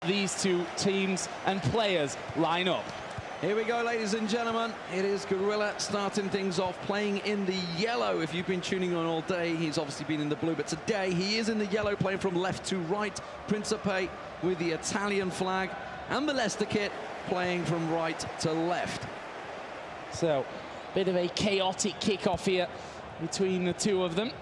these two teams and players line up. Here we go, ladies and gentlemen. It is Gorilla starting things off, playing in the yellow. If you've been tuning on all day, he's obviously been in the blue, but today he is in the yellow, playing from left to right. Prinsipe with the Italian flag, and the Leicester kit playing from right to left. So, bit of a chaotic kickoff here between the two of them.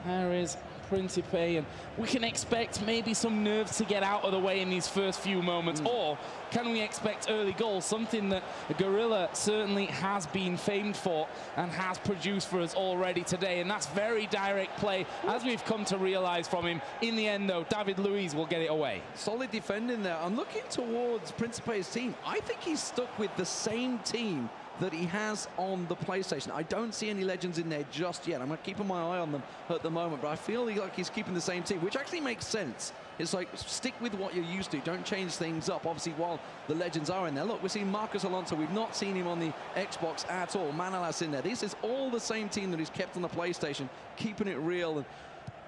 There is Prinsipe, and we can expect maybe some nerves to get out of the way in these first few moments, or can we expect early goals, something that Gorilla certainly has been famed for and has produced for us already today, and that's very direct play, as we've come to realize from him. In the end, though, David Luiz will get it away. Solid defending there. I'm looking towards Prinsipe's team. I think he's stuck with the same team that he has on the PlayStation. I don't see any legends in there just yet. I'm keeping my eye on them at the moment, but I feel like he's keeping the same team, which actually makes sense. It's like, stick with what you're used to. Don't change things up, obviously, while the legends are in there. Look, we're seeing Marcos Alonso. We've not seen him on the Xbox at all. Manolas in there. This is all the same team that he's kept on the PlayStation, keeping it real. And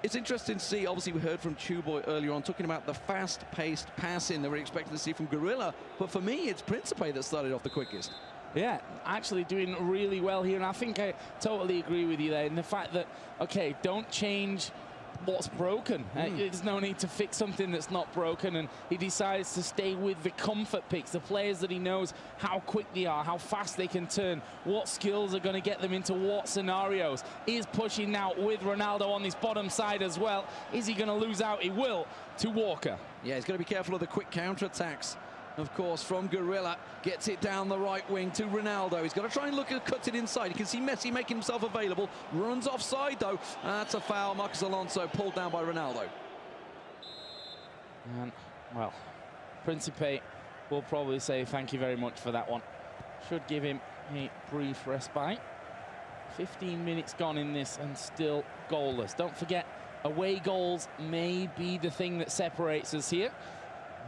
it's interesting to see, obviously we heard from Chewboy earlier on talking about the fast-paced passing that we're expecting to see from Gorilla, but for me it's Prinsipe that started off the quickest. Yeah, actually doing really well here, and I think I totally agree with you there in the fact that, okay, don't change what's broken. There's no need to fix something that's not broken, and he decides to stay with the comfort picks, the players that he knows how quick they are, how fast they can turn, what skills are going to get them into what scenarios. Is pushing now with Ronaldo on this bottom side as well. Is he going to lose out? He will, to Walker. Yeah, he's got to be careful of the quick counter-attacks. Of course, from Gorilla, gets it down the right wing to Ronaldo. He's got to try and look at cut it inside. You can see Messi making himself available. Runs offside, though. That's a foul. Marcos Alonso pulled down by Ronaldo. And, well, Prinsipe will probably say thank you very much for that one. Should give him a brief respite. 15 minutes gone in this and still goalless. Don't forget, away goals may be the thing that separates us here.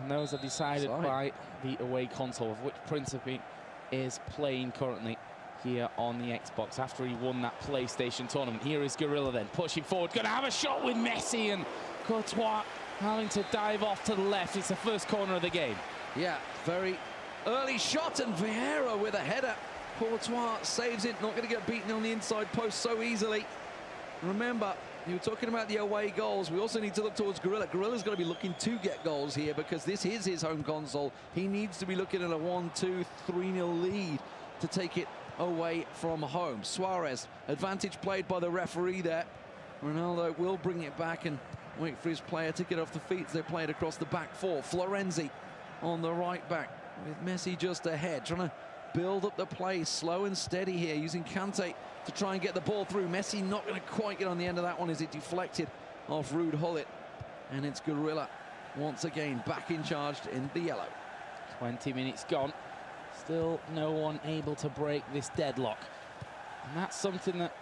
And those are decided by the away console, of which Prinsipe is playing currently here on the Xbox after he won that PlayStation tournament. Here is Gorilla then, pushing forward, going to have a shot with Messi, and Courtois having to dive off to the left. It's the first corner of the game. Yeah, very early shot, and Vieira with a header. Courtois saves it, not going to get beaten on the inside post so easily. Remember, you were talking about the away goals. We also need to look towards Gorilla. Gorilla's got to be looking to get goals here because this is his home console. He needs to be looking at a 1-2, 3-0 lead to take it away from home. Suarez, advantage played by the referee there. Ronaldo will bring it back and wait for his player to get off the feet as they play it across the back four. Florenzi on the right back with Messi just ahead, trying to build up the play, slow and steady here, using Kante to try and get the ball through. Messi not going to quite get on the end of that one as it deflected off Ruud Gullit. And it's Gorilla once again back in charge in the yellow. 20 minutes gone. Still no one able to break this deadlock. And that's something that,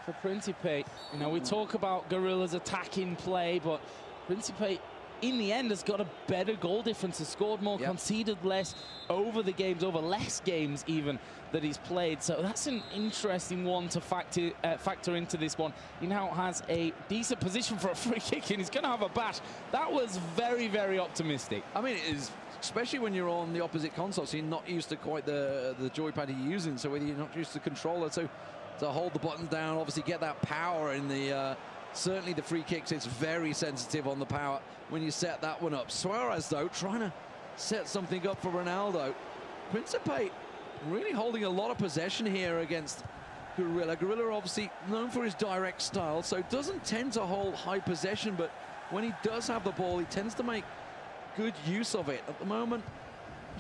for Prinsipe, you know, we talk about Gorilla's attacking play, but Prinsipe, in the end, has got a better goal difference, has scored more, conceded less over the games, over less games even that he's played. So that's an interesting one to factor into this one. He now has a decent position for a free kick, and he's going to have a bat. That was very, very optimistic. I mean, it is, especially when you're on the opposite console, so you're not used to quite the joypad you're using. So whether you're not used to the controller to hold the buttons down, obviously get that power in the... certainly the free kicks, it's very sensitive on the power when you set that one up. Suarez, though, trying to set something up for Ronaldo. Prinsipe really holding a lot of possession here against Gorilla. Gorilla obviously known for his direct style, so doesn't tend to hold high possession, but when he does have the ball, he tends to make good use of it. At the moment,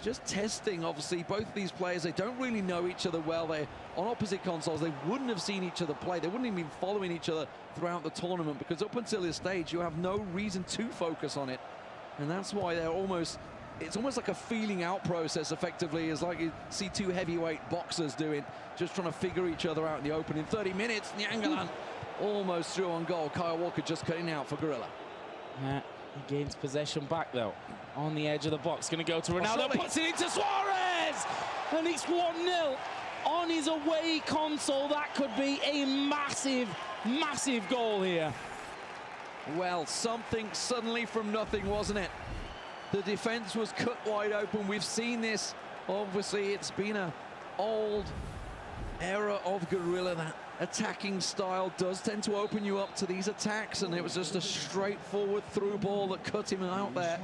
just testing, obviously, both of these players. They don't really know each other well. They're on opposite consoles. They wouldn't have seen each other play. They wouldn't even be following each other throughout the tournament, because up until this stage, you have no reason to focus on it. And that's why they're it's almost like a feeling out process, effectively. It's like you see two heavyweight boxers doing, just trying to figure each other out in the open. In 30 minutes, Nyangalan almost through on goal. Kyle Walker just cutting out for Gorilla. Yeah, he gains possession back, though. On the edge of the box, going to go to Ronaldo, puts it into Suarez, and it's 1-0 on his away console. That could be a massive, massive goal here. Well, something suddenly from nothing, wasn't it? The defense was cut wide open. We've seen this. Obviously, it's been an old era of Gorilla. That attacking style does tend to open you up to these attacks, and it was just a straightforward through ball that cut him out there.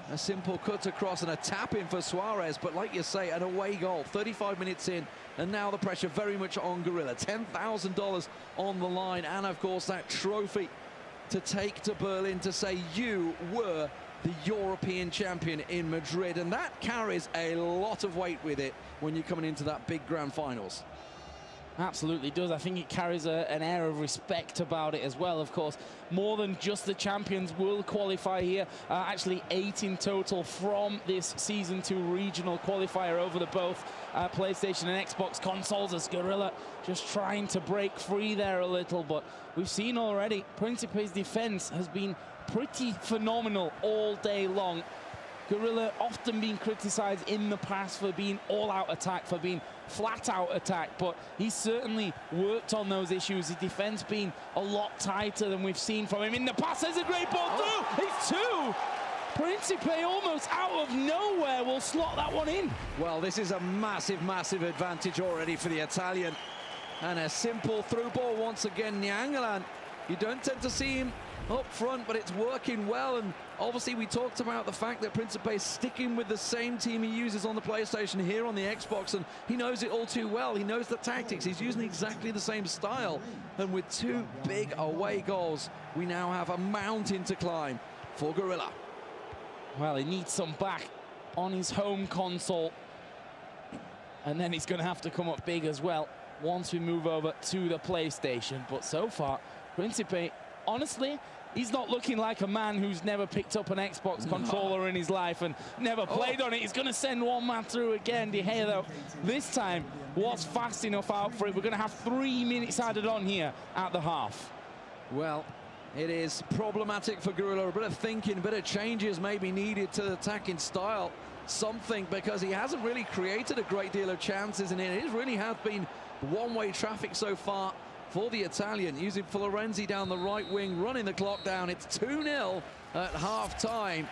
A simple cut across and a tap in for Suarez, but like you say, an away goal, 35 minutes in, and now the pressure very much on Gorilla. $10,000 on the line, and of course that trophy to take to Berlin to say you were the European champion in Madrid, and that carries a lot of weight with it when you're coming into that big grand finals. Absolutely does. I think it carries an air of respect about it as well. Of course, more than just the champions will qualify here. Actually 8 in total from this Season 2 regional qualifier over the both PlayStation and Xbox consoles, as Gorilla just trying to break free there a little. But we've seen already, Principe's defense has been pretty phenomenal all day long. Gorilla often been criticized in the past for being all-out attack, for being flat-out attack, but he's certainly worked on those issues. His defense being a lot tighter than we've seen from him in the past. There's a great ball through. It's two. Principe almost out of nowhere will slot that one in. Well, this is a massive, massive advantage already for the Italian. And a simple through ball once again. Unilad, you don't tend to see him up front, but it's working well. And obviously we talked about the fact that Prinsipe is sticking with the same team he uses on the PlayStation here on the Xbox, and he knows it all too well. He knows the tactics. He's using exactly the same style, and with 2 big away goals, we now have a mountain to climb for Gorilla. Well, he needs some back on his home console, and then he's going to have to come up big as well once we move over to the PlayStation. But so far, Prinsipe, honestly, he's not looking like a man who's never picked up an Xbox controller in his life and never played on it. He's going to send one man through again. De Gea, though, this time was fast enough out for it. We're going to have 3 minutes added on here at the half. Well, it is problematic for Gorilla. A bit of thinking, a bit of changes may be needed to the attacking style. Something, because he hasn't really created a great deal of chances, and it really has been one-way traffic so far for the Italian, using Florenzi down the right wing, running the clock down. It's 2-0 at half-time.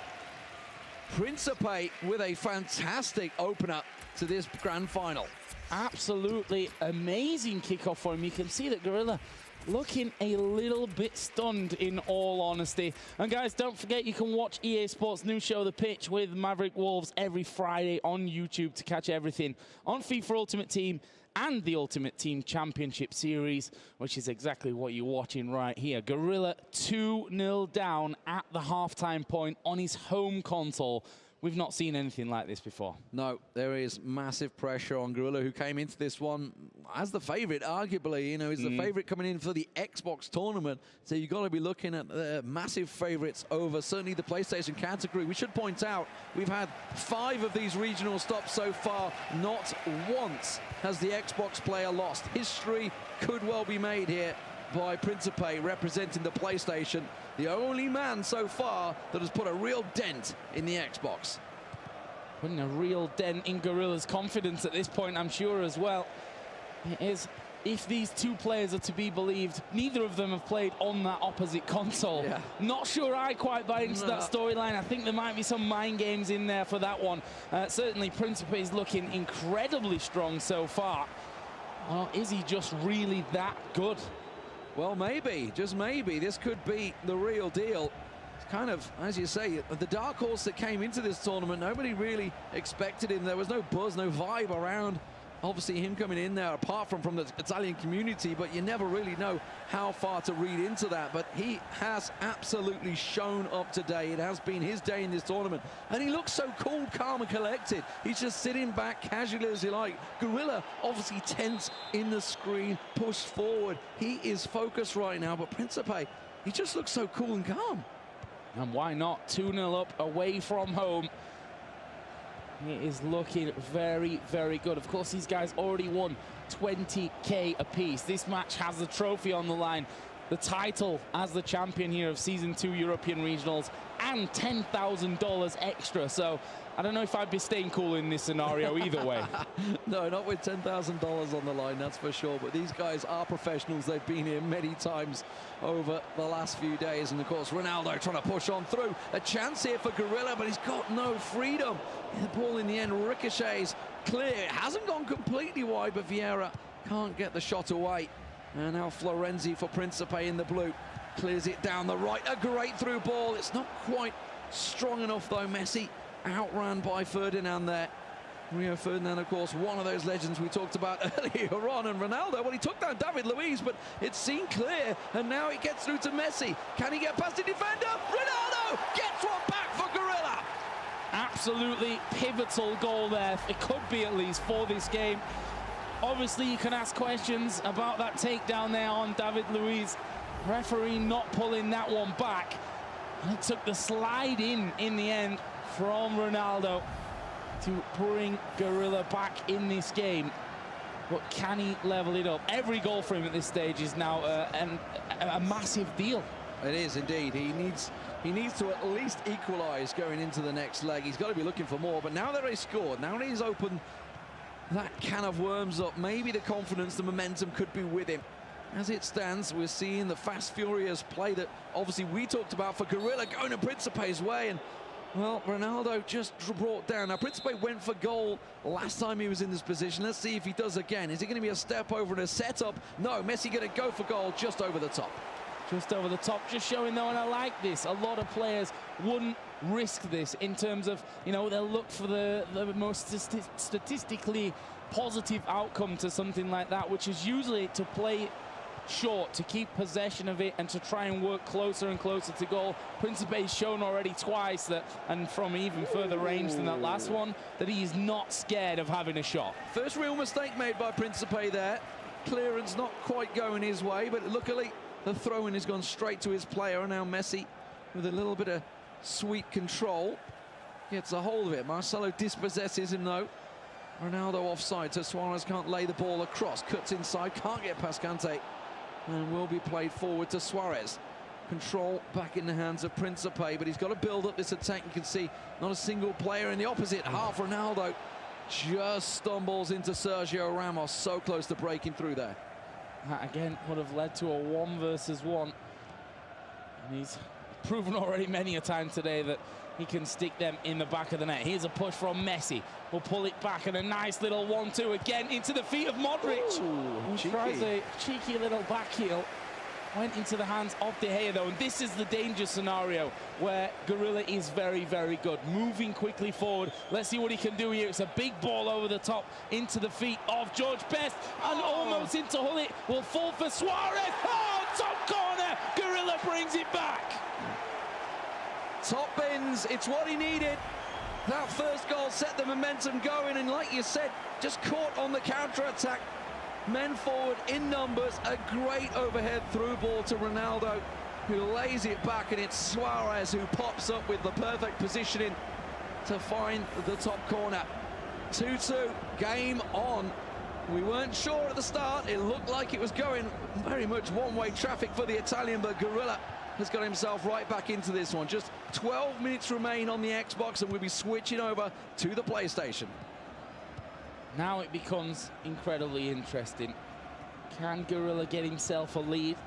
Prinsipe with a fantastic opener to this grand final. Absolutely amazing kickoff for him. You can see that Gorilla looking a little bit stunned, in all honesty. And guys, don't forget you can watch EA Sports' new show, The Pitch, with Maverick Wolves every Friday on YouTube to catch everything on FIFA Ultimate Team and the Ultimate Team Championship Series, which is exactly what you're watching right here. Gorilla 2-0 down at the halftime point on his home console. We've not seen anything like this before. No, there is massive pressure on Gorilla, who came into this one as the favorite, arguably. You know, he's the favorite coming in for the Xbox tournament. So you've got to be looking at massive favorites over certainly the PlayStation category. We should point out we've had 5 of these regional stops so far. Not once has the Xbox player lost. History could well be made here by Prinsipe, representing the PlayStation. The only man so far that has put a real dent in the Xbox. Putting a real dent in Gorilla's confidence at this point, I'm sure, as well. It is, if these 2 players are to be believed, neither of them have played on that opposite console. Yeah. Not sure I quite buy into that storyline. I think there might be some mind games in there for that one. Certainly, Prinsipe is looking incredibly strong so far. Or is he just really that good? Well, maybe, just maybe, this could be the real deal. It's kind of, as you say, the dark horse that came into this tournament. Nobody really expected him. There was no buzz, no vibe around, obviously, him coming in there, apart from the Italian community, but you never really know how far to read into that. But he has absolutely shown up today. It has been his day in this tournament, and he looks so cool, calm, and collected. He's just sitting back casually as you like. Gorilla obviously tense in the screen, pushed forward. He is focused right now, but Prinsipe, he just looks so cool and calm. And why not? 2-0 up away from home. He is looking very, very good. Of course, these guys already won 20K apiece. This match has the trophy on the line. the title as the champion here of Season 2 European Regionals and $10,000 extra. So I don't know if I'd be staying cool in this scenario either way. No, not with $10,000 on the line, that's for sure. But these guys are professionals. They've been here many times over the last few days. And, of course, Ronaldo trying to push on through. A chance here for Gorilla, but he's got no freedom. The ball in the end ricochets clear. It hasn't gone completely wide, but Vieira can't get the shot away. And now Florenzi for Prinsipe in the blue. Clears it down the right. A great through ball. It's not quite strong enough, though. Messi outran by Ferdinand there. Rio Ferdinand, of course, one of those legends we talked about earlier on. And Ronaldo, well, he took down David Luiz, but it's seen clear. And now it gets through to Messi. Can he get past the defender? Ronaldo gets one back for Gorilla. Absolutely pivotal goal there. It could be at least for this game. Obviously, you can ask questions about that takedown there on David Luiz. Referee not pulling that one back. And it took the slide in the end from Ronaldo to bring Gorilla back in this game. But can he level it up? Every goal for him at this stage is now a massive deal. It is indeed. He needs to at least equalise going into the next leg. He's got to be looking for more. But now that he's scored, now that he's opened that can of worms up, maybe the confidence, the momentum could be with him. As it stands, we're seeing the fast, furious play that obviously we talked about for Gorilla going to Principe's way. And, well, Ronaldo just brought down. Now, Principe went for goal last time he was in this position. Let's see if he does again. Is it going to be a step over and a setup? No, Messi going to go for goal just over the top. Just over the top, just showing though, and I like this. A lot of players wouldn't risk this in terms of, you know, they'll look for the most statistically positive outcome to something like that, which is usually to play short, to keep possession of it and to try and work closer and closer to goal. Principe's shown already twice that, and from even further range than that last one, that he is not scared of having a shot. First real mistake made by Prinsipe there. Clearance not quite going his way, but luckily the throw-in has gone straight to his player, and now Messi, with a little bit of sweet control, gets a hold of it. Marcelo dispossesses him, though. Ronaldo offside, so Suarez can't lay the ball across. Cuts inside, can't get past Kante, and will be played forward to Suarez. Control back in the hands of Prinsipe, but he's got to build up this attack. You can see not a single player in the opposite half. Ronaldo just stumbles into Sergio Ramos, so close to breaking through there. That again would have led to a 1 versus 1. And he's proven already many a time today that he can stick them in the back of the net. Here's a push from Messi. We'll pull it back, and a nice little 1-2 again into the feet of Modric. Ooh, he tries a cheeky little back heel. Went into the hands of De Gea, though, and this is the danger scenario where Gorilla is very, very good. Moving quickly forward. Let's see what he can do here. It's a big ball over the top into the feet of George Best, and almost into Hullet. Will fall for Suarez. Oh, top corner. Gorilla brings it back. Top bins, it's what he needed. That first goal set the momentum going, and like you said, just caught on the counter-attack. Men forward in numbers, a great overhead through ball to Ronaldo, who lays it back, and it's Suarez who pops up with the perfect positioning to find the top corner. 2-2, game on. We weren't sure at the start. It looked like it was going very much one-way traffic for the Italian, but Gorilla has got himself right back into this one. Just 12 minutes remain on the Xbox, and we'll be switching over to the PlayStation. Now it becomes incredibly interesting. Can Gorilla get himself a lead?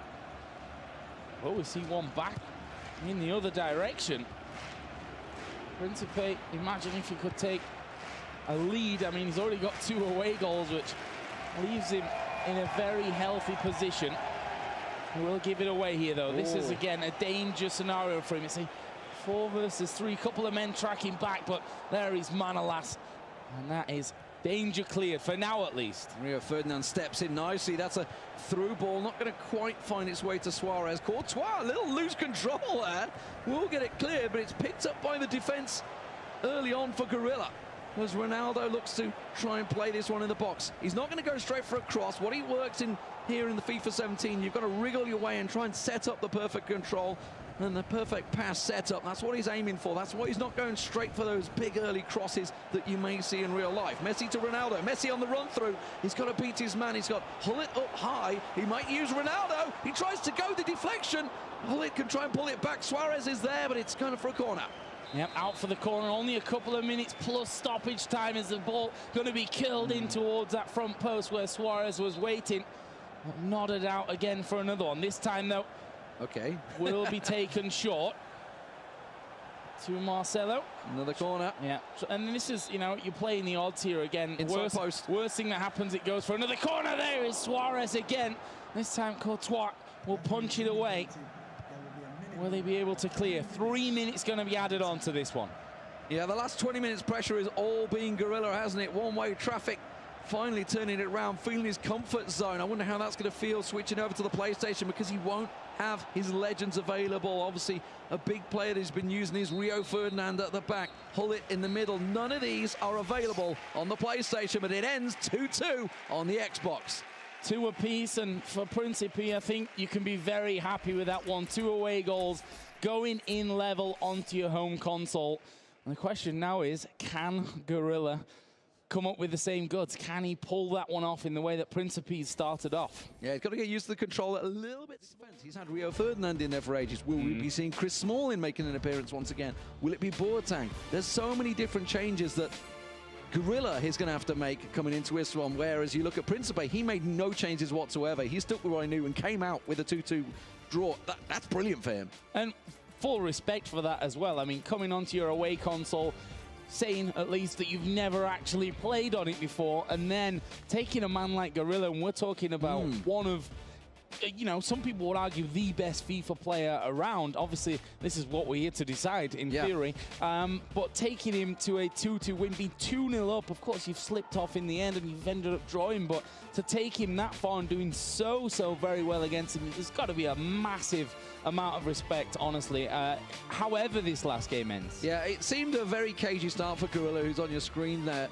Oh, we see one back in the other direction. Prinsipe, imagine if he could take a lead. I mean, he's already got 2 away goals, which leaves him in a very healthy position. He will give it away here, though. This is, again, a danger scenario for him. It's a 4 versus 3. Couple of men tracking back, but there is Manolas. And that is danger cleared, for now at least. Rio Ferdinand steps in nicely. That's a through ball, not going to quite find its way to Suarez. Courtois, a little loose control there. We'll get it cleared, but it's picked up by the defense early on for Gorilla, as Ronaldo looks to try and play this one in the box. He's not going to go straight for a cross. What he works in here in the FIFA 17, you've got to wriggle your way and try and set up the perfect control. and the perfect pass setup. That's what he's aiming for. That's why he's not going straight for those big early crosses that you may see in real life. Messi to Ronaldo. Messi on the run through. He's got to beat his man. He's got Hullet up high. He might use Ronaldo. He tries to go the deflection. Hullet can try and pull it back. Suarez is there, but it's kind of for a corner. Yep, out for the corner. Only a couple of minutes plus stoppage time as the ball going to be killed in towards that front post where Suarez was waiting. Nodded out again for another one. This time, though, will be taken short to Marcelo. Another corner. Yeah, and this is, you know, you're playing the odds here again. Inside post. Worst thing that happens, it goes for another corner. There is Suarez again. This time Courtois will punch it away. Will they be able to clear? 3 minutes going to be added on to this one. Yeah, the last 20 minutes pressure is all being Guerrilla, hasn't it? One-way traffic. Finally turning it around, feeling his comfort zone. I wonder how that's going to feel switching over to the PlayStation, because he won't have his legends available. Obviously, a big player that he's been using is Rio Ferdinand at the back, Hullet in the middle. None of these are available on the PlayStation, but it ends 2-2 on the Xbox. 2 apiece, and for Prinsipe, I think you can be very happy with that one. 2 away goals going in level onto your home console. And the question now is, can Guerrilla come up with the same goods? Can he pull that one off in the way that Prinsipe started off? Yeah, he's got to get used to the controller a little bit. He's had Rio Ferdinand in there for ages. Will we be seeing Chris Smalling making an appearance once again? Will it be Boateng? There's so many different changes that Guerrilla is going to have to make coming into this one, whereas you look at Prinsipe, he made no changes whatsoever. He stuck with what he knew and came out with a 2-2 draw. That's brilliant for him. And full respect for that as well. I mean, coming onto your away console, saying at least that you've never actually played on it before, and then taking a man like Guerrilla, and we're talking about one of, you know, some people would argue the best FIFA player around. Obviously, this is what we're here to decide in theory. But taking him to a 2-2 win, being 2-0 up, of course, you've slipped off in the end and you've ended up drawing, but to take him that far and doing so very well against him, there's got to be a massive amount of respect, honestly, however this last game ends. Yeah, it seemed a very cagey start for Guerrilla, who's on your screen there.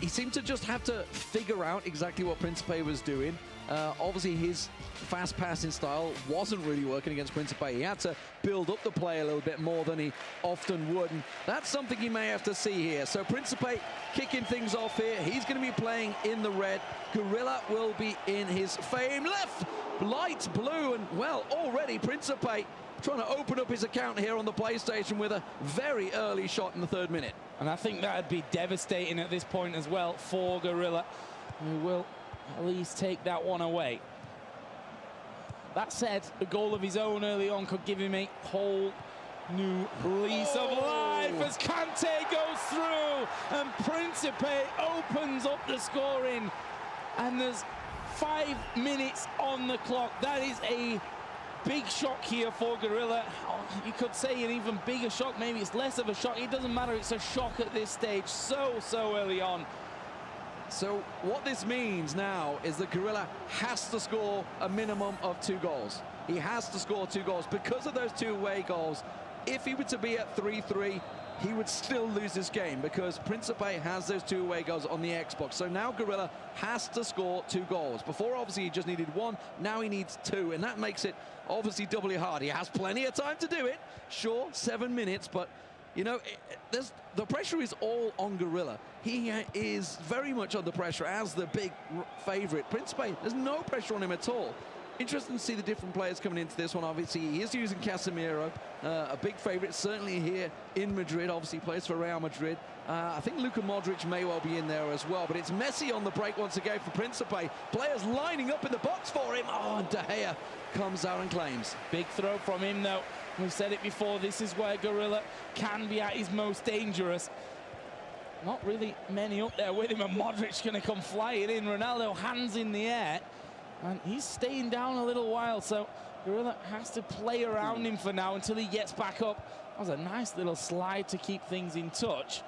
He seemed to just have to figure out exactly what Prinsipe was doing. Obviously, his fast passing style wasn't really working against Prinsipe. He had to build up the play a little bit more than he often would, and that's something he may have to see here. So Prinsipe kicking things off here. He's going to be playing in the red. Guerrilla will be in his famed left, light blue, and, well, already Prinsipe trying to open up his account here on the PlayStation with a very early shot in the 3rd minute. And I think that would be devastating at this point as well for Guerrilla, who will at least take that one away. That said, a goal of his own early on could give him a whole new lease of life as Kante goes through and Prinsipe opens up the scoring. And there's 5 minutes on the clock. That is a big shock here for Guerrilla. You could say an even bigger shock. Maybe it's less of a shock. It doesn't matter. It's a shock at this stage so early on. So what this means now is that Guerrilla has to score a minimum of 2 goals. He has to score 2 goals because of those 2 away goals. If he were to be at 3-3, he would still lose this game because Prinsipe has those 2 away goals on the Xbox. So now Guerrilla has to score 2 goals. Before, obviously, he just needed 1. Now he needs 2, and that makes it obviously doubly hard. He has plenty of time to do it. Sure, 7 minutes, but, you know, the pressure is all on Guerrilla. He is very much under pressure as the big favourite. Prinsipe, there's no pressure on him at all. Interesting to see the different players coming into this one. Obviously, he is using Casemiro, a big favourite, certainly here in Madrid. Obviously, plays for Real Madrid. I think Luka Modric may well be in there as well, but it's Messi on the break once again for Prinsipe. Players lining up in the box for him. Oh, and De Gea comes out and claims. Big throw from him, though. We've said it before, this is where Guerrilla can be at his most dangerous. Not really many up there with him, and Modric going to come flying in. Ronaldo hands in the air, and he's staying down a little while, so Guerrilla has to play around him for now until he gets back up. That was a nice little slide to keep things in touch.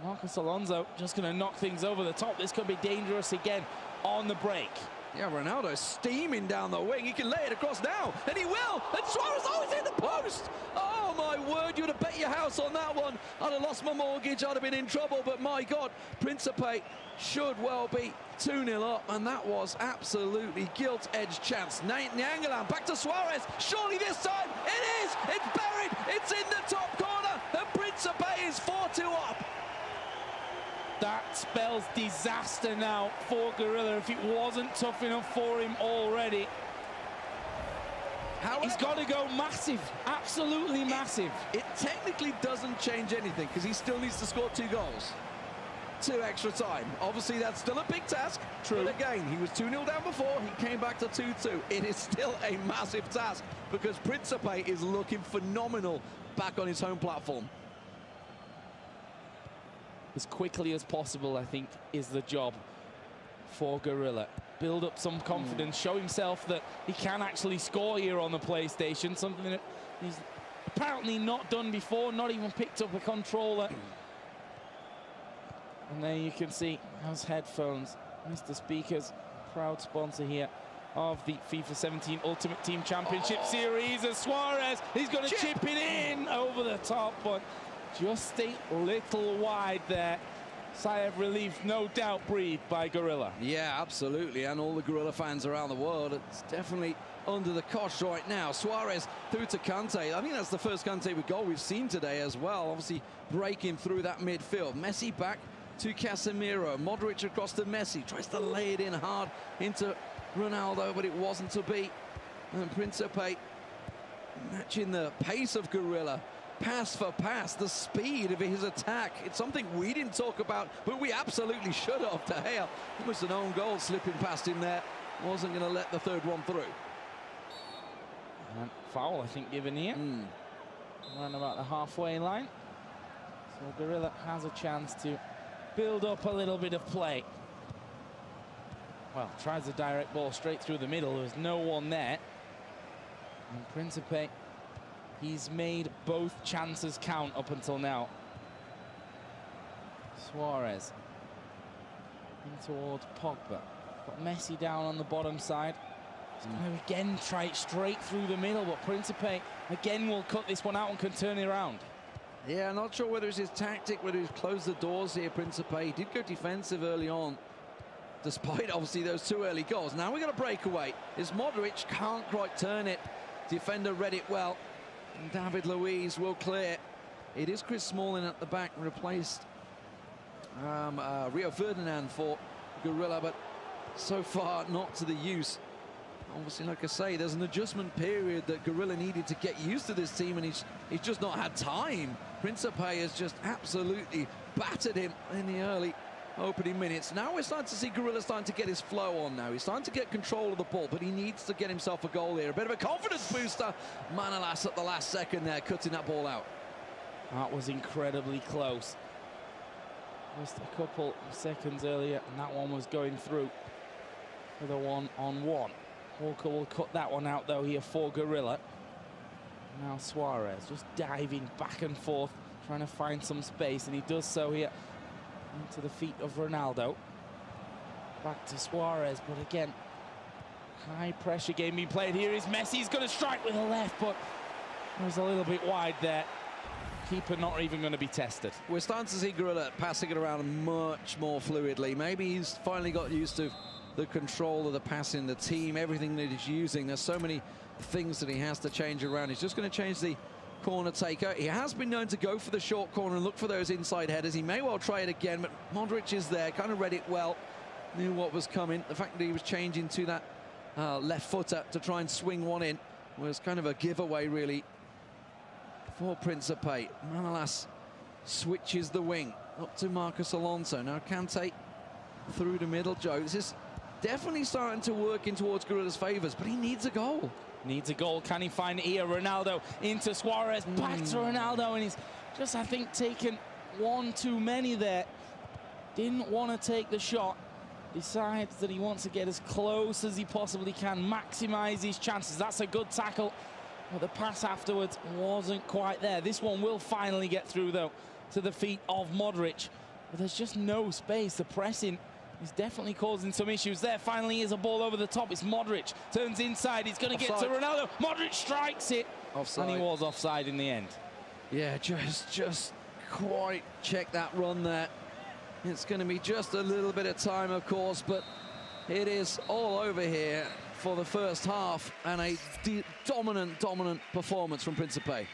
Marcos Alonso just going to knock things over the top. This could be dangerous again on the break. Yeah, Ronaldo steaming down the wing. He can lay it across now, and he will. And Suarez, oh, he's in the post. Oh, my word, you'd have bet your house on that one. I'd have lost my mortgage. I'd have been in trouble. But, my God, Prinsipe should well be 2-0 up, and that was absolutely gilt-edged chance. Nyangalan back to Suarez. Surely this time, it is. It's buried. It's in the top corner, and Prinsipe is 4-2 up. That spells disaster now for Gorilla if it wasn't tough enough for him already. However, he's got to go massive, absolutely massive. It technically doesn't change anything because he still needs to score 2 goals. 2 extra time. Obviously, that's still a big task. True. But again, he was 2-0 down before. He came back to 2-2. It is still a massive task because Prinsipe is looking phenomenal back on his home platform. As quickly as possible, I think, is the job for Gorilla. Build up some confidence, show himself that he can actually score here on the PlayStation, something that he's apparently not done before, not even picked up a controller. And there you can see those headphones. Mr. Speaker's proud sponsor here of the FIFA 17 Ultimate Team Championship Series. And Suarez, he's going to chip it in over the top, but just a little wide there. Sigh of relief, no doubt, breathed by Gorilla. Yeah, absolutely, and all the Gorilla fans around the world. It's definitely under the cosh right now. Suarez through to Kante. I think that's the first Kante with goal we've seen today as well. Obviously breaking through that midfield. Messi back to Casemiro. Modric across to Messi. Tries to lay it in hard into Ronaldo, but it wasn't to be. And Prinsipe matching the pace of Gorilla. Pass for pass, the speed of his attack. It's something we didn't talk about, but we absolutely should have. De Gea, almost an own goal slipping past him there. Wasn't going to let the third one through. And foul, I think, given here. Around about the halfway line. So Gorilla has a chance to build up a little bit of play. Well, tries a direct ball straight through the middle. There's no one there. And Prinsipe, he's made both chances count up until now. Suarez in towards Pogba. Got Messi down on the bottom side. He's going to again try it straight through the middle, but Prinsipe again will cut this one out and can turn it around. Yeah, not sure whether it's his tactic, whether he's closed the doors here, Prinsipe. He did go defensive early on, despite obviously those 2 early goals. Now we got a breakaway. It's Modric, can't quite turn it. Defender read it well. And David Luiz will clear. It is Chris Smalling at the back, replaced Rio Ferdinand for Gorilla, but so far not to the use. Obviously, like I say, there's an adjustment period that Gorilla needed to get used to this team, and he's just not had time. Prinsipe has just absolutely battered him in the early opening minutes. Now we're starting to see Gorilla starting to get his flow on now. He's starting to get control of the ball, but he needs to get himself a goal here. A bit of a confidence booster. Manolas at the last second there, cutting that ball out. That was incredibly close. Just a couple of seconds earlier, and that one was going through for the 1-on-1. Walker will cut that one out, though, here for Gorilla. Now Suarez just diving back and forth, trying to find some space, and he does so here into the feet of Ronaldo. Back to Suarez, but again, high pressure game being played here. Is Messi. He's going to strike with the left, but it was a little bit wide there. Keeper not even going to be tested. We're starting to see Gorilla passing it around much more fluidly. Maybe he's finally got used to the control of the passing, the team, everything that he's using. There's so many things that he has to change around. He's just going to change the corner taker. He has been known to go for the short corner and look for those inside headers. He may well try it again, but Modric is there, kind of read it well, knew what was coming. The fact that he was changing to that left footer to try and swing one in was kind of a giveaway, really, for Prinsipe. Manolas switches the wing up to Marcos Alonso. Now Kante through the middle. Joe, this is definitely starting to work in towards Gorilla's favours, but he needs a goal. Needs a goal. Can he find it here? Ronaldo into Suarez, back to Ronaldo, and he's just, I think, taken one too many there. Didn't want to take the shot. Decides that he wants to get as close as he possibly can, maximise his chances. That's a good tackle, but the pass afterwards wasn't quite there. This one will finally get through, though, to the feet of Modric. But there's just no space. The pressing He's definitely causing some issues there. Finally, is a ball over the top. It's Modric. Turns inside. He's going to get to Ronaldo. Modric strikes it. Offside. And he was offside in the end. Yeah, just quite check that run there. It's going to be just a little bit of time, of course, but it is all over here for the first half, and a dominant performance from Prinsipe.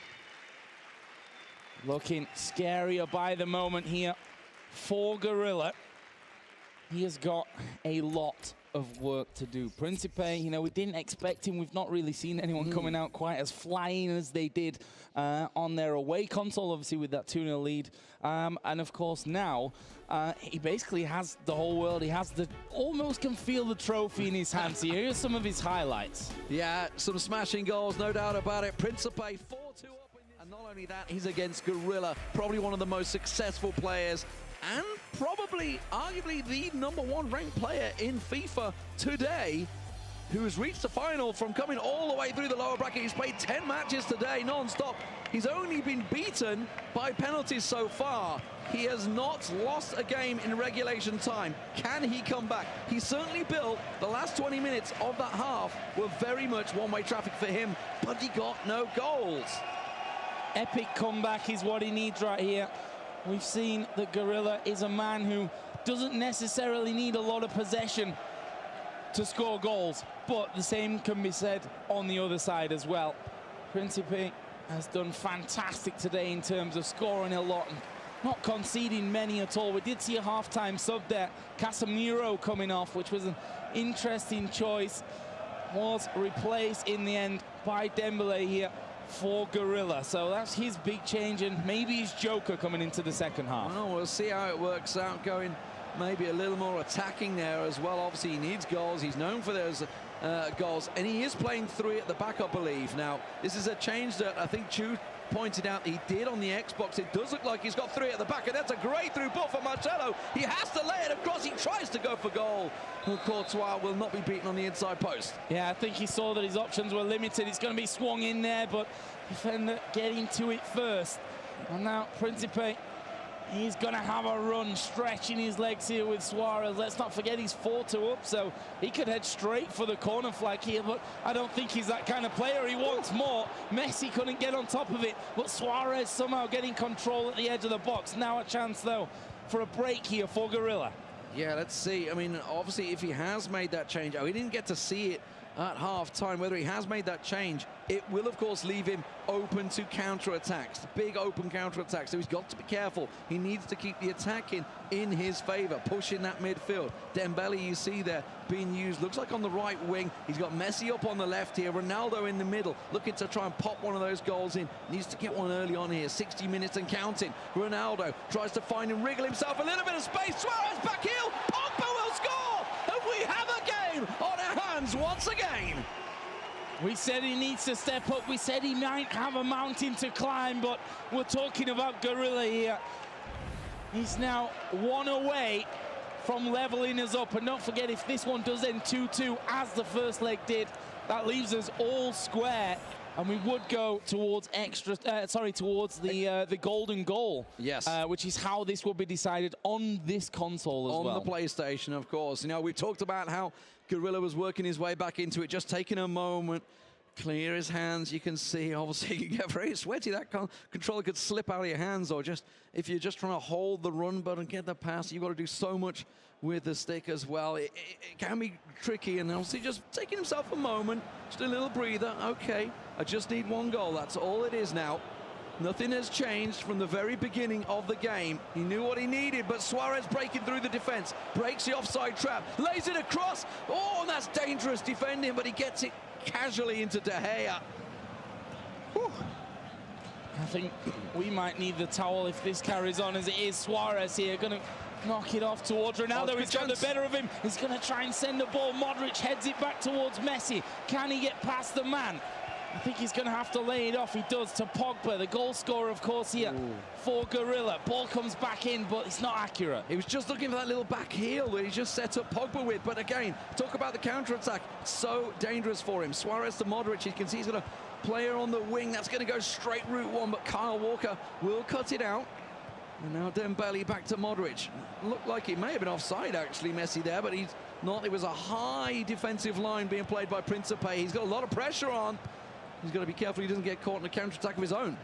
Looking scarier by the moment here for Gorilla. He has got a lot of work to do. Principe, you know, we didn't expect him. We've not really seen anyone coming out quite as flying as they did on their away console, obviously with that 2-0 lead. And of course now, he basically has the whole world. He has almost can feel the trophy in his hands. Here's some of his highlights. Yeah, some smashing goals, no doubt about it. Principe 4-2 up. And not only that, he's against Gorilla, probably one of the most successful players and probably, arguably, the #1 ranked player in FIFA today, who has reached the final from coming all the way through the lower bracket. He's played 10 matches today, non-stop. He's only been beaten by penalties so far. He has not lost a game in regulation time. Can he come back? He certainly built the last 20 minutes of that half were very much one-way traffic for him, but he got no goals. Epic comeback is what he needs right here. We've seen that Gorilla is a man who doesn't necessarily need a lot of possession to score goals, but the same can be said on the other side as well. Principe has done fantastic today in terms of scoring a lot and not conceding many at all. We did see a half-time sub there, Casemiro coming off, which was an interesting choice. Was replaced in the end by Dembele here for Gorilla. So that's his big change, and maybe his joker coming into the second half. Well, we'll see how it works out, going maybe a little more attacking there as well. Obviously, he needs goals. He's known for those goals, and he is playing 3 at the back, I believe. Now, this is a change that I think Chu pointed out he did on the Xbox. It does look like he's got 3 at the back, and that's a great through ball for Marcelo. He has to lay it across. He tries to go for goal. Courtois will not be beaten on the inside post. Yeah, I think he saw that his options were limited. It's going to be swung in there, but defender getting to it first. And now Principe, he's going to have a run, stretching his legs here with Suarez. Let's not forget he's 4-2 up, so he could head straight for the corner flag here, but I don't think he's that kind of player. He wants more. Messi couldn't get on top of it, but Suarez somehow getting control at the edge of the box. Now a chance, though, for a break here for Gorilla. Yeah, let's see. I mean, obviously, if he has made that change, we didn't get to see it at half-time. Whether he has made that change, it will, of course, leave him open to counter-attacks, big open counter-attacks. So he's got to be careful. He needs to keep the attack in his favor, pushing that midfield. Dembele, you see there, being used, looks like on the right wing. He's got Messi up on the left here, Ronaldo in the middle, looking to try and pop one of those goals in. Needs to get one early on here, 60 minutes and counting. Ronaldo tries to find and wriggle himself a little bit of space. Suarez back heel, Pogba will score! And we have a game on our hands once again. We said he needs to step up. We said he might have a mountain to climb, but we're talking about Gorilla here. He's now 1 away from leveling us up. And don't forget, if this one does end 2-2, as the first leg did, that leaves us all square. And we would go towards towards the golden goal. Yes. Which is how this will be decided on this console as well. On the PlayStation, of course. You know, we've talked about how Gorilla was working his way back into it, just taking a moment, clear his hands. You can see, obviously, you get very sweaty. That controller could slip out of your hands, or just, if you're just trying to hold the run button, get the pass, you've got to do so much with the stick as well. It can be tricky, and obviously just taking himself a moment, just a little breather. Okay, I just need 1 goal. That's all it is now. Nothing has changed from the very beginning of the game. He knew what he needed, but Suarez breaking through the defense, breaks the offside trap, lays it across. Oh, and that's dangerous defending, but he gets it casually into De Gea. Whew. I think we might need the towel if this carries on as it is. Suarez here going to knock it off towards Ronaldo. He's got the better of him. He's going to try and send the ball. Modric heads it back towards Messi. Can he get past the man? I think he's going to have to lay it off. He does to Pogba, the goal scorer, of course, here for Gorilla. Ball comes back in, but it's not accurate. He was just looking for that little back heel that he just set up Pogba with. But again, talk about the counter-attack. So dangerous for him. Suarez to Modric. You can see he's got a player on the wing. That's going to go straight route 1, but Kyle Walker will cut it out. And now Dembele back to Modric. Looked like it may have been offside, actually, Messi there, but he's not. It was a high defensive line being played by Prinsipe. He's got a lot of pressure on. He's got to be careful he doesn't get caught in a counter-attack of his own.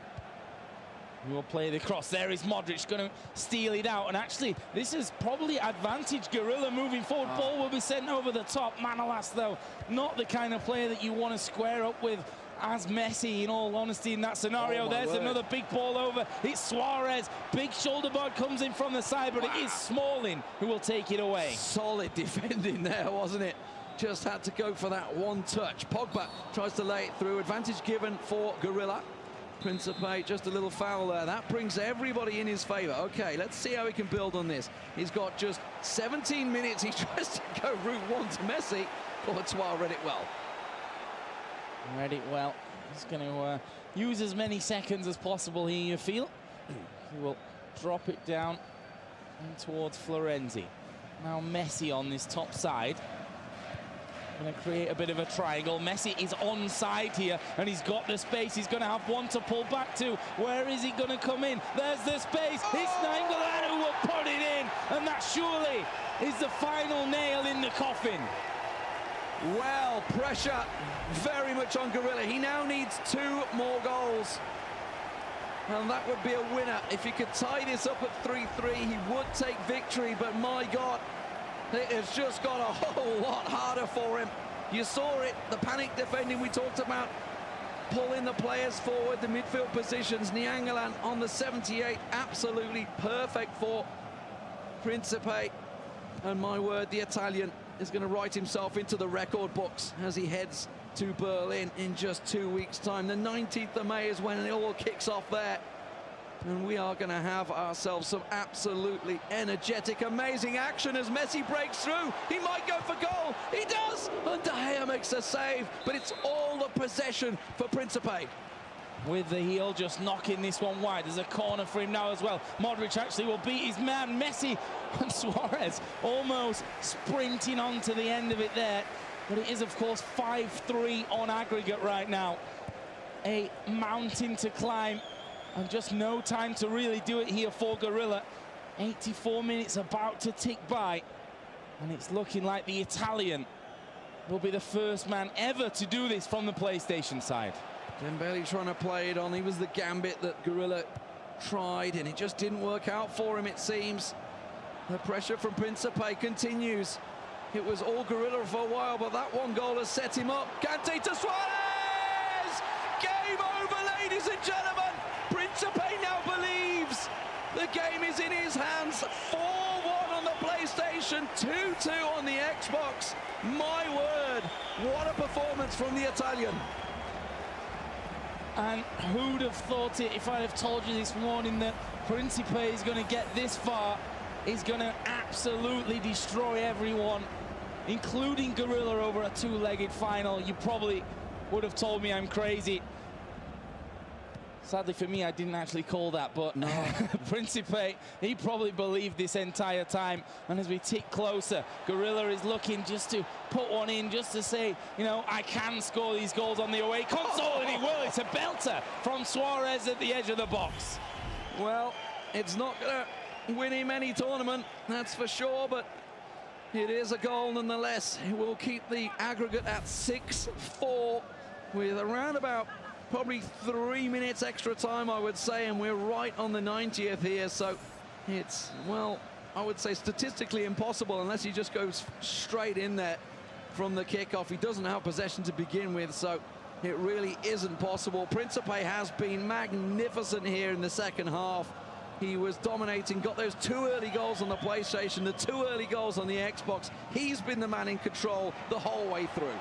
We'll play the cross. There is Modric going to steal it out. And actually, this is probably advantage Gorilla moving forward. Ball will be sent over the top. Manolas, though, not the kind of player that you want to square up with as Messi, in all honesty, in that scenario. There's another big ball over. It's Suarez. Big shoulder board comes in from the side, but it is Smalling who will take it away. Solid Defending there, wasn't it? Just had to go for that one touch. Pogba tries to lay it through. Advantage given for Gorilla. Prinsipe, just a little foul there. That brings everybody in his favor. Okay, let's see how he can build on this. He's got just 17 minutes. He tries to go route one to Messi. Courtois read it well. Read it well. He's going to use as many seconds as possible here, you feel. He will drop it down and towards Florenzi. Now Messi on this top side. Going to create a bit of a triangle. Messi is onside here, and he's got the space. He's going to have one to pull back to. Where is he going to come in? There's the space. It's Nainggolan who will put it in, and that surely is the final nail in the coffin. Well, pressure very much on Gorilla. He now needs 2 more goals, and that would be a winner. If he could tie this up at 3-3, he would take victory, but my God, it has just got a whole lot harder for him. You saw it, the panic defending we talked about, pulling the players forward, the midfield positions. Nainggolan on the 78, absolutely perfect for Prinsipe. And my word, the Italian is going to write himself into the record books as he heads to Berlin in just 2 weeks' time. The 19th of May is when it all kicks off there. And we are going to have ourselves some absolutely energetic, amazing action as Messi breaks through. He might go for goal. He does. And De Gea makes a save. But it's all the possession for Prinsipe. With the heel just knocking this one wide. There's a corner for him now as well. Modric actually will beat his man. Messi and Suarez almost sprinting on to the end of it there. But it is, of course, 5-3 on aggregate right now. A mountain to climb. And just no time to really do it here for Gorilla. 84 minutes about to tick by. And it's looking like the Italian will be the first man ever to do this from the PlayStation side. Dembele trying to play it on. He was the gambit that Gorilla tried, and it just didn't work out for him, it seems. The pressure from Prinsipe continues. It was all Gorilla for a while, but that one goal has set him up. Kante to Suarez! Game over, ladies and gentlemen! Prinsipe now believes the game is in his hands. 4-1 on the PlayStation, 2-2 on the Xbox. My word, what a performance from the Italian. And who'd have thought it if I'd have told you this morning that Prinsipe is going to get this far. He's going to absolutely destroy everyone, including Gorilla, over a 2-legged final. You probably would have told me I'm crazy. Sadly for me, I didn't actually call that, but no. Prinsipe, he probably believed this entire time. And as we tick closer, Gorilla is looking just to put one in, just to say, you know, I can score these goals on the away console, and he will. It's a belter from Suarez at the edge of the box. Well, it's not going to win him any tournament, that's for sure, but it is a goal nonetheless. It will keep the aggregate at 6-4 with around about probably 3 minutes extra time, I would say, and we're right on the 90th here, so it's, well, I would say statistically impossible unless he just goes straight in there from the kickoff. He doesn't have possession to begin with, so it really isn't possible. Prinsipe has been magnificent here in the second half. He was dominating, got those 2 early goals on the PlayStation, the 2 early goals on the Xbox. He's been the man in control the whole way through.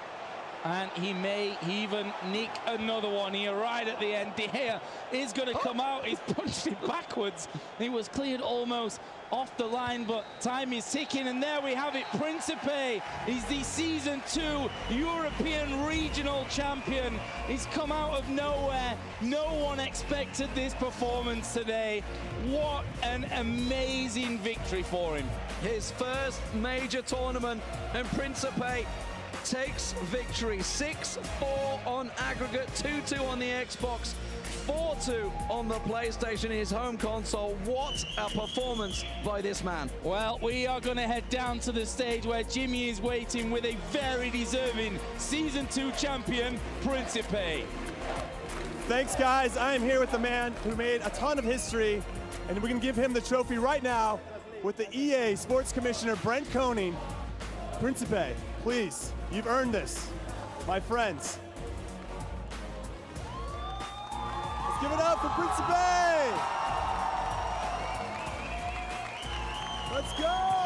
And he may even nick another one here right at the end. De Gea is going to come out. He's punched it backwards. He was cleared almost off the line, but time is ticking, and there we have it. Prinsipe is the Season 2 European Regional Champion. He's come out of nowhere. No one expected this performance today. What an amazing victory for him. His first major tournament, and Prinsipe takes victory. 6-4 on aggregate, 2-2 on the Xbox, 4-2 on the PlayStation, his home console. What a performance by this man. Well, we are going to head down to the stage where Jimmy is waiting with a very deserving Season 2 champion, Prinsipe. Thanks, guys. I am here with the man who made a ton of history, and we're going to give him the trophy right now with the EA Sports Commissioner, Brent Koning. Prinsipe, please, you've earned this, my friends. Let's give it up for Prinsipe! Let's go!